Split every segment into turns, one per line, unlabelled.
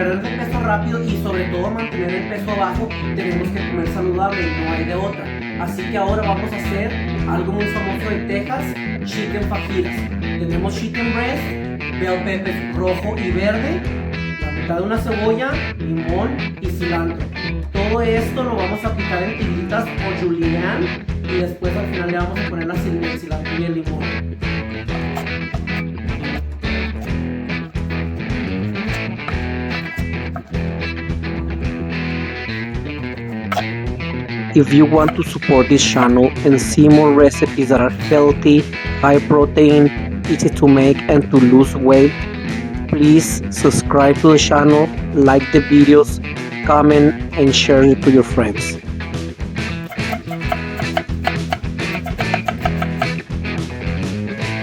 perder de peso rápido y sobre todo mantener el peso bajo, tenemos que comer saludable, no hay de otra. Así que ahora vamos a hacer algo muy famoso de Texas, chicken fajitas. Tenemos chicken breast, bell peppers rojo y verde, la mitad de una cebolla, limón y cilantro. Todo esto lo vamos a picar en tiritas o julienne y después al final le vamos a poner el cilantro y el limón.
If you want to support this channel and see more recipes that are healthy, high protein, easy to make and to lose weight, please subscribe to the channel, like the videos, comment and share it to your friends.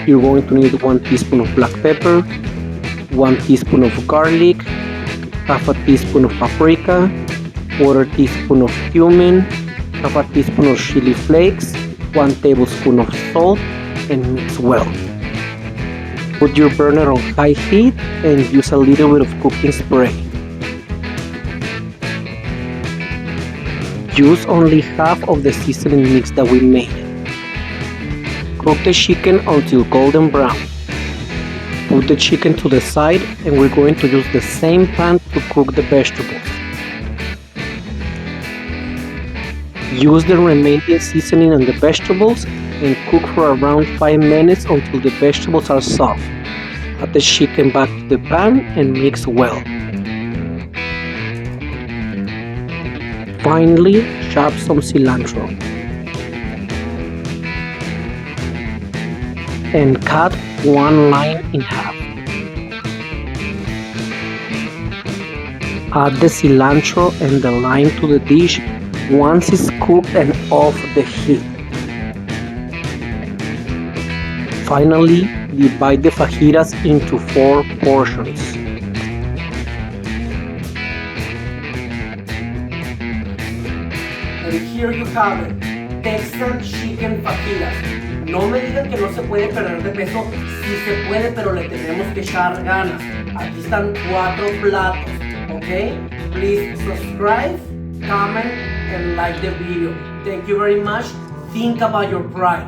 You're going to need 1 teaspoon of black pepper, 1 teaspoon of garlic, half a teaspoon of paprika, 1/4 teaspoon of cumin, half a teaspoon of chili flakes, 1 tablespoon of salt, and mix well. Put your burner on high heat and use a little bit of cooking spray. Use only half of the seasoning mix that we made. Cook the chicken until golden brown. Put the chicken to the side and we're going to use the same pan to cook the vegetables. Use the remaining seasoning on the vegetables and cook for around 5 minutes until the vegetables are soft. Add the chicken back to the pan and mix well. Finally, chop some cilantro. And cut 1 lime in half. Add the cilantro and the lime to the dish once it's cooked and off the heat. Finally, divide the fajitas into 4 portions.
And here you have it, Texan chicken fajitas. No me digan que no se puede perder de peso, sí se puede, pero le tenemos que echar ganas. Aquí están 4 platos, ¿ok? Please subscribe, comment, and like the video. Thank you very much. Think about your pride.